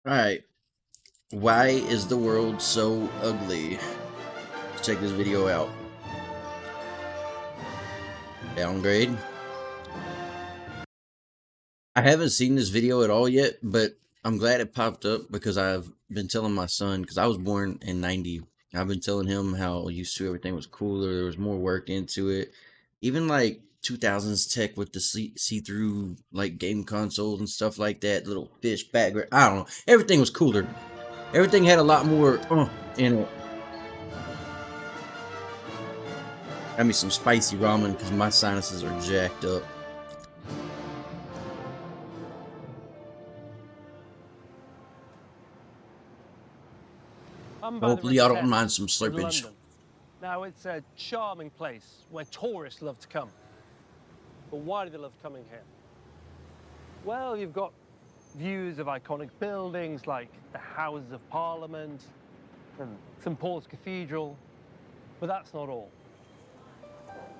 Alright, why is the world so ugly? Let's check this video out. Downgrade. I haven't seen this video at all yet, but I'm glad it popped up because I've been telling my son, because I was born in 90. I've been telling him how used to everything was cooler, there was more work into it. Even like 2000s tech with the see-through like game consoles and stuff like that, little fish background. I don't know. Everything was cooler. Everything had a lot more in it. Got me some spicy ramen because my sinuses are jacked up. I'm by the Hopefully River y'all don't Thames mind some in slurpage. London. Now, it's a charming place where tourists love to come. But why do they love coming here? Well, you've got views of iconic buildings like the Houses of Parliament and St. Paul's Cathedral, but that's not all.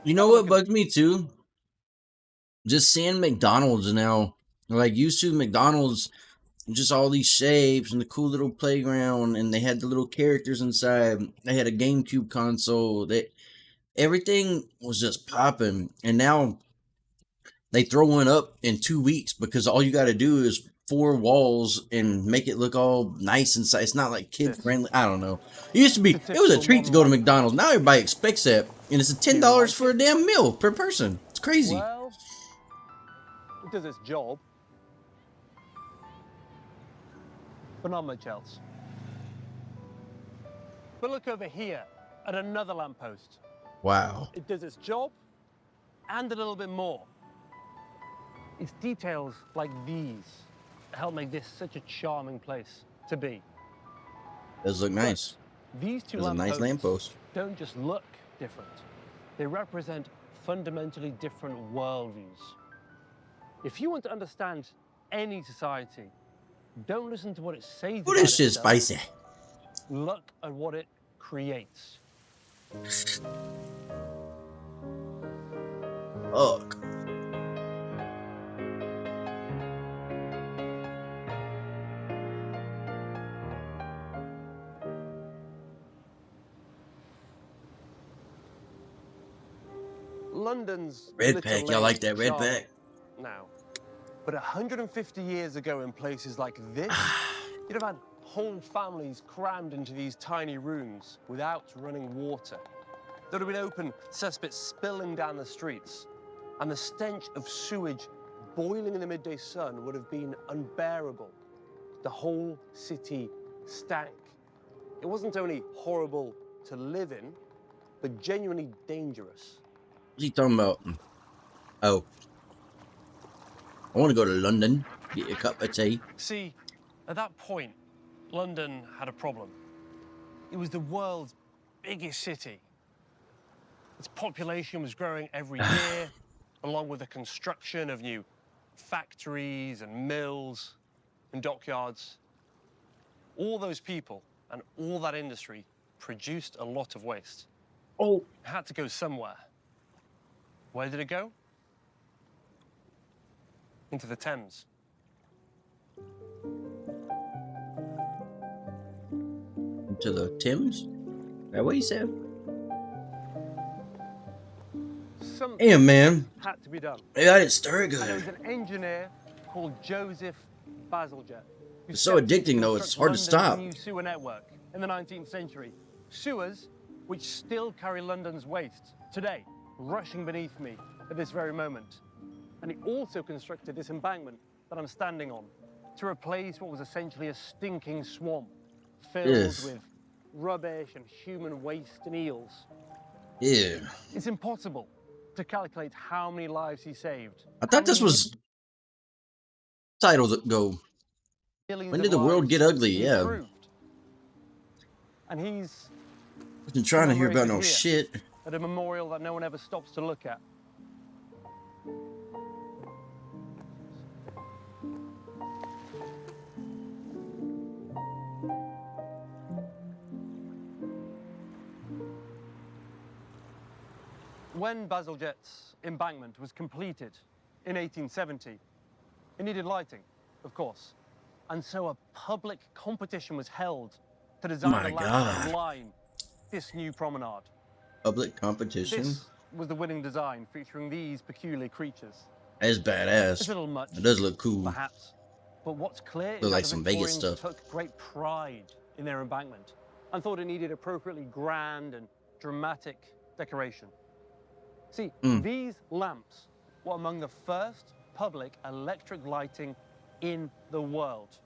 You know Have a what look at bugged me too? Just seeing McDonald's now. Like used to McDonald's, just all these shapes and the cool little playground, and they had the little characters inside. They had a GameCube console. Everything was just popping, and now they throw one up in 2 weeks because all you got to do is 4 walls and make it look all nice inside. It's not like kid this. friendly. I don't know. It used to be. It's a It was a typical treat to modern go to lighthouse. McDonald's. Now everybody expects that, and it's Do you $10 like for a it? damn meal per person. It's crazy. Well, it does its job, but not much else. But look over here at another lamppost. Wow. It does its job and a little bit more. It's details like these that help make this such a charming place to be. Does look nice. But these two There's a nice lampposts lamppost. don't just look different. They represent fundamentally different worldviews. If you want to understand any society, don't listen to what it says Oh, about this shit itself. spicy. Look at what it creates. Fuck. London's Red little pack. Y'all lane like that red charming pack? now. But 150 years ago in places like this, you'd have had whole families crammed into these tiny rooms without running water. There would have been open cesspits spilling down the streets, and the stench of sewage boiling in the midday sun would have been unbearable. The whole city stank. It wasn't only horrible to live in, but genuinely dangerous. What's he talking about? Oh. I want to go to London. Get a cup of tea. See, at that point, London had a problem. It was the world's biggest city. Its population was growing every year, along with the construction of new factories and mills and dockyards. All those people and all that industry produced a lot of waste. Oh. It had to go somewhere. Where did it go? Into the Thames. To the Thames? Is that what he said? Something Damn, man. had to be done. Maybe I didn't stir it And there good. was an engineer called Joseph Bazalgette. It's so addicting, though. It's hard to stop. New sewer network in the 19th century. Sewers which still carry London's waste today, rushing beneath me at this very moment. And he also constructed this embankment that I'm standing on to replace what was essentially a stinking swamp filled with rubbish and human waste and eels. Yeah. It's impossible to calculate how many lives he saved. I thought this was titles go. When did the world get ugly? Yeah. Improved. And he's I've been trying to hear about no here shit. at a memorial that no one ever stops to look at. When Bazalgette's embankment was completed in 1870, it needed lighting, of course. And so a public competition was held to design My the lamps that God. line this new promenade. Public competition? This was the winning design, featuring these peculiar creatures. That's It's a badass. little much, It does look cool. perhaps, but what's clear Look is that like the some Vegas Victorians stuff. took great pride in their embankment and thought it needed appropriately grand and dramatic decoration. See, these lamps were among the first public electric lighting in the world.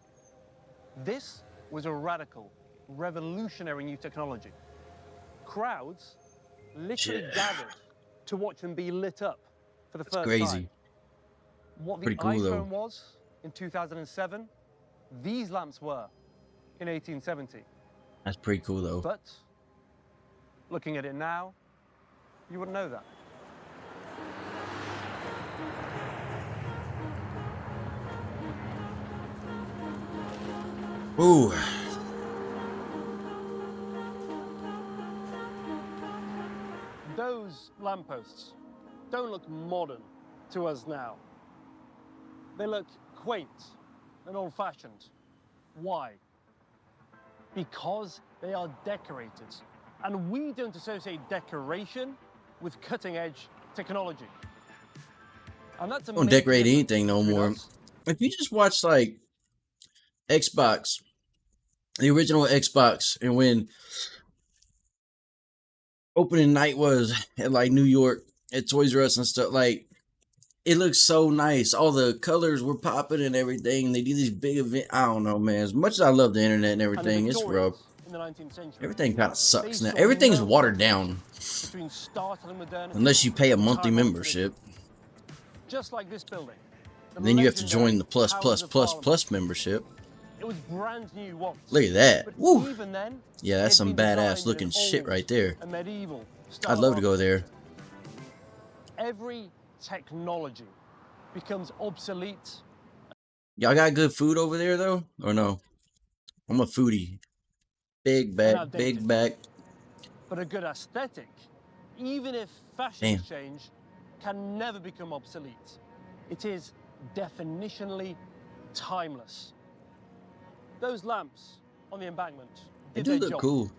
This was a radical, revolutionary new technology. Crowds literally gathered to watch them be lit up for the first Crazy. time. What the Pretty cool, though. iPhone was in 2007, these lamps were in 1870. That's pretty cool, though. But looking at it now, you wouldn't know that. Ooh. Those lampposts don't look modern to us now. They look quaint and old-fashioned. Why? Because they are decorated. And we don't associate decoration with cutting-edge technology. And that's a Don't decorate anything no more. If you just watch, like, Xbox, the original Xbox, and when opening night was at, like, New York, at Toys R Us and stuff, like, it looks so nice. All the colors were popping and everything. They do these big events. I don't know, man. As much as I love the internet and everything, it's rough. In the 19th century, Everything kind of sucks now. Everything's watered down. between startling modernity Unless you pay a monthly and membership. just like this building. And then you have to join the plus Houses of Parliament. membership. It was brand new once. Look at that. But Woo. even then, Yeah, that's it some had been badass designed looking in shit old right there. and medieval style I'd love to go there. Every technology becomes obsolete. Y'all got good food over there though? Or no? I'm a foodie. Big back, big back. But a good aesthetic, even if fashions change, can never become obsolete. It is definitionally timeless. Those lamps on the embankment They did do their look job. cool.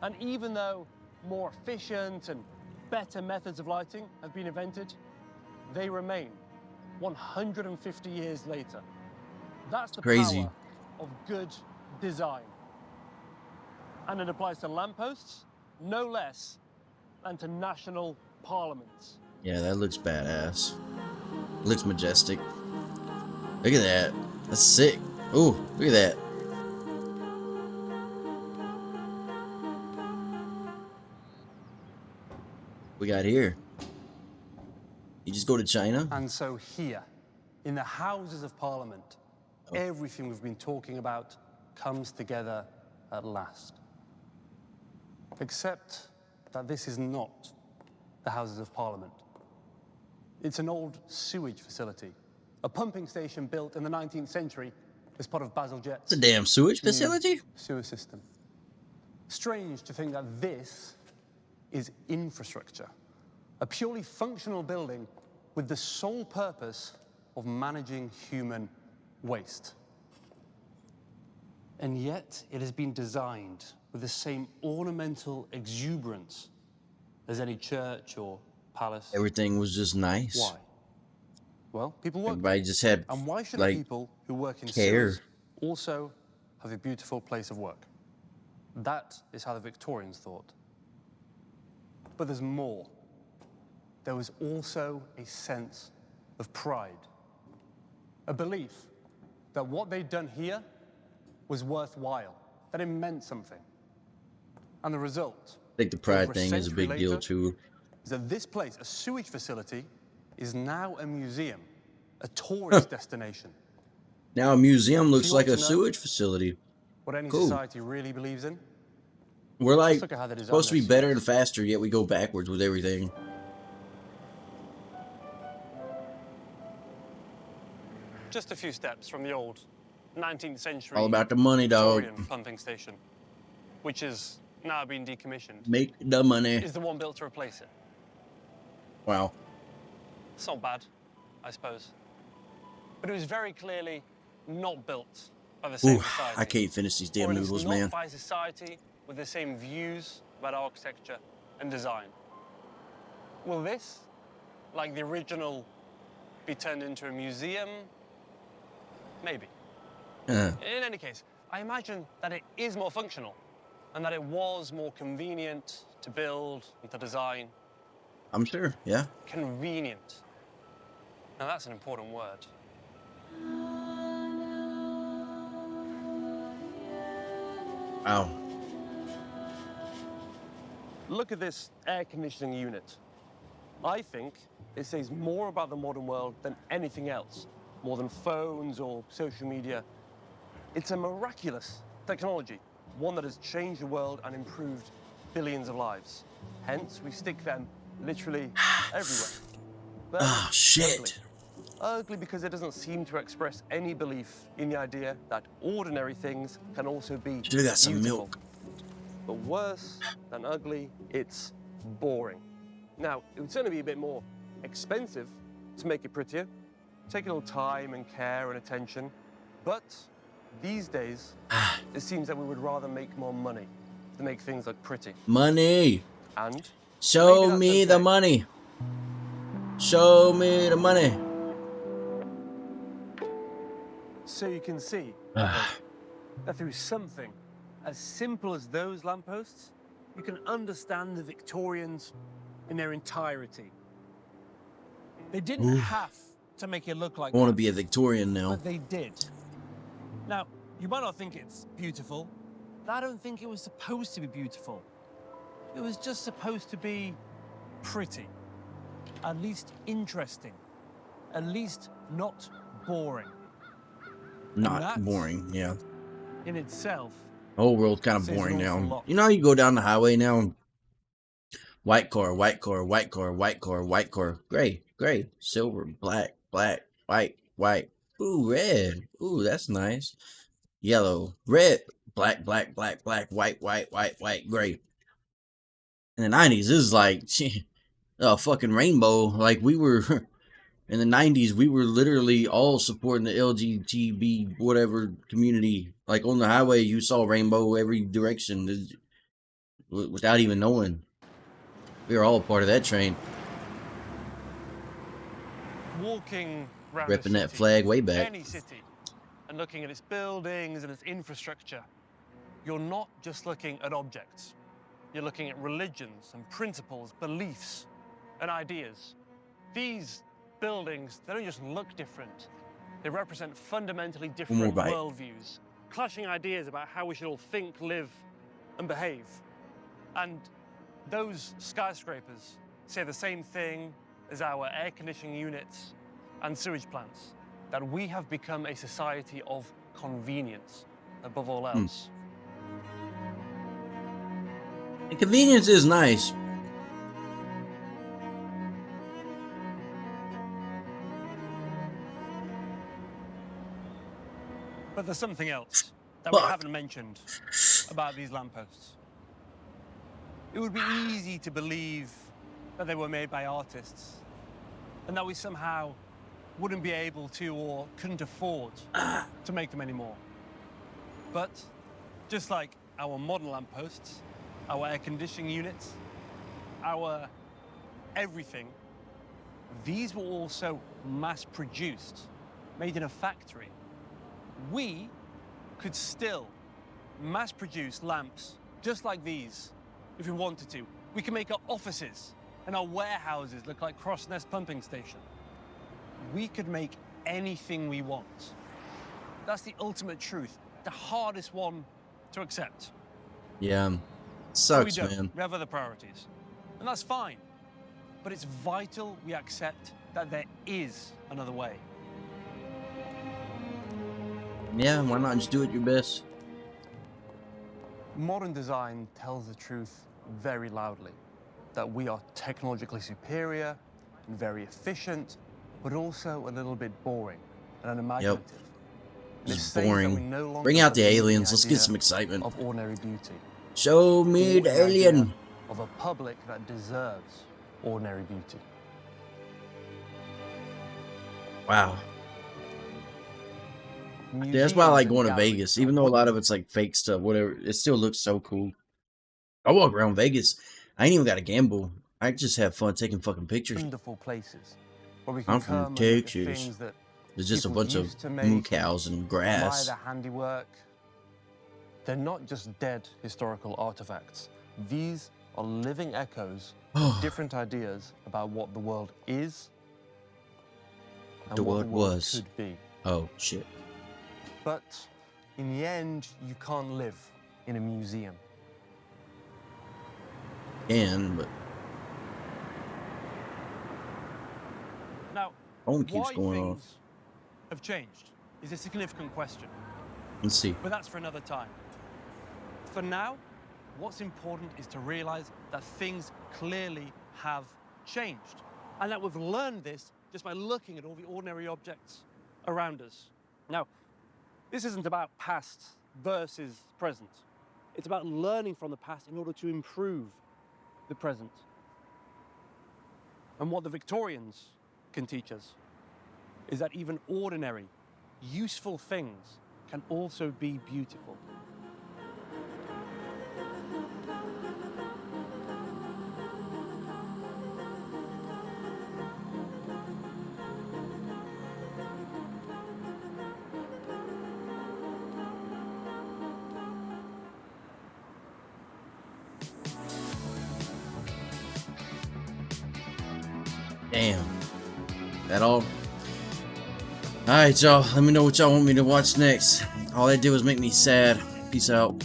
And even though more efficient and better methods of lighting have been invented, they remain 150 years later. That's the Crazy. power of good design. And it applies to lampposts no less than to national parliaments. Yeah, that looks badass. Looks majestic. Look at that. That's sick. Ooh, look at that. We got here. You just go to China? And so here, in the Houses of Parliament, everything we've been talking about comes together at last. Except that this is not the Houses of Parliament. It's an old sewage facility, a pumping station built in the 19th century as part of Bazalgette's It's a damn sewage facility? sewer system. Strange to think that this is infrastructure, a purely functional building with the sole purpose of managing human waste. And yet it has been designed with the same ornamental exuberance as any church or palace. Everything was just nice. Why? Well, people work. Everybody just had, And why should like, people who work in care. sewers also have a beautiful place of work? That is how the Victorians thought. But there's more. There was also a sense of pride, a belief that what they'd done here was worthwhile, that it meant something. And the result, I think the pride over a thing is a century big deal later, too. is that this place, a sewage facility, is now a museum, a tourist destination. Now a museum looks you like want a to know sewage facility. What any Cool. society really believes in? We're like look at how they design supposed to be their better and faster, yet we go backwards with everything. Just a few steps from the old 19th century All about the money, dog. Victorian pumping station, which has now been decommissioned, Make the money. is the one built to replace it. Wow. It's not bad, I suppose. But it was very clearly not built by the same Ooh, society. I can't finish these damn Or at least noodles, not man. by a society with the same views about architecture and design. Will this, like the original, be turned into a museum? Maybe. In any case, I imagine that it is more functional and that it was more convenient to build and to design. I'm sure, yeah. Convenient. Now that's an important word. Wow. Look at this air conditioning unit. I think it says more about the modern world than anything else, more than phones or social media. It's a miraculous technology, one that has changed the world and improved billions of lives. Hence, we stick them literally everywhere. But Oh, ugly. shit. Ugly because it doesn't seem to express any belief in the idea that ordinary things can also be Should've got some beautiful. milk. But worse than ugly, it's boring. Now, it would certainly be a bit more expensive to make it prettier, take a little time and care and attention, but these days, it seems that we would rather make more money to make things look pretty. Money. And maybe Show that's me the okay. money. Show me the money. So you can see, I hope, that through something as simple as those lampposts, you can understand the Victorians in their entirety. They didn't Ooh. have to make it look like I want to that, be a Victorian now. but they did. Now, you might not think it's beautiful, but I don't think it was supposed to be beautiful. It was just supposed to be pretty, at least interesting, at least not boring. Not that- boring, yeah. In itself, The whole world's kind of says boring an awful now. lot. You know how you go down the highway now? White car, white car, white car, white car, white car. Gray, gray, silver, black, black, white, white. Ooh, red. Ooh, that's nice. Yellow, red, black, black, black, black, white, white, white, white, gray. In the 90s, this is like a fucking rainbow. Like we were in the 90s, we were literally all supporting the LGBT whatever community. Like on the highway, you saw rainbow every direction without even knowing. We were all part of that train. Walking around Repping a that city, flag way back. any city, and looking at its buildings and its infrastructure, you're not just looking at objects. You're looking at religions and principles, beliefs and ideas. These buildings, they don't just look different. They represent fundamentally more different bite. worldviews, clashing ideas about how we should all think, live, and behave. And those skyscrapers say the same thing as our air conditioning units and sewage plants, that we have become a society of convenience above all else. And convenience is nice. But there's something else that we haven't mentioned about these lampposts. It would be easy to believe that they were made by artists and that we somehow wouldn't be able to or couldn't afford to make them anymore. But just like our modern lampposts, our air conditioning units, our everything, these were also mass-produced, made in a factory. We could still mass-produce lamps just like these if we wanted to. We can make our offices and our warehouses look like Crossness pumping station. We could make anything we want. That's the ultimate truth, the hardest one to accept. Yeah, But we sucks, don't. man. We have other priorities, and that's fine. But it's vital we accept that there is another way. Yeah, why not just do it your best? Modern design tells the truth very loudly, that we are technologically superior and very efficient, but also a little bit boring and unimaginative. And it Just says that we boring. no longer Bring out the believe in aliens. Let's get idea some excitement. of ordinary beauty. Show me Or the the idea alien. of a public that deserves ordinary beauty. Wow. Yeah, that's why I museums like and going to galleries Vegas, are even though a lot of it's like fake stuff, whatever. It still looks so cool. I walk around Vegas. I ain't even got to gamble. I just have fun taking fucking pictures. wonderful places where we can I'm from come and look at Texas. things that There's just a people bunch of used to moo make, cows and admire grass. their handiwork. They're not just dead historical artifacts. These are living echoes of different ideas about what the world is and The what the world world was. could be. Oh, shit. But in the end, you can't live in a museum. But Now, phone keeps why going things off. have changed is a significant question, Let's see. but that's for another time. For now, what's important is to realize that things clearly have changed, and that we've learned this just by looking at all the ordinary objects around us. Now, this isn't about past versus present. It's about learning from the past in order to improve the present. And what the Victorians can teach us is that even ordinary, useful things can also be beautiful. Damn. That all? Alright, y'all. Let me know what y'all want me to watch next. All that did was make me sad. Peace out.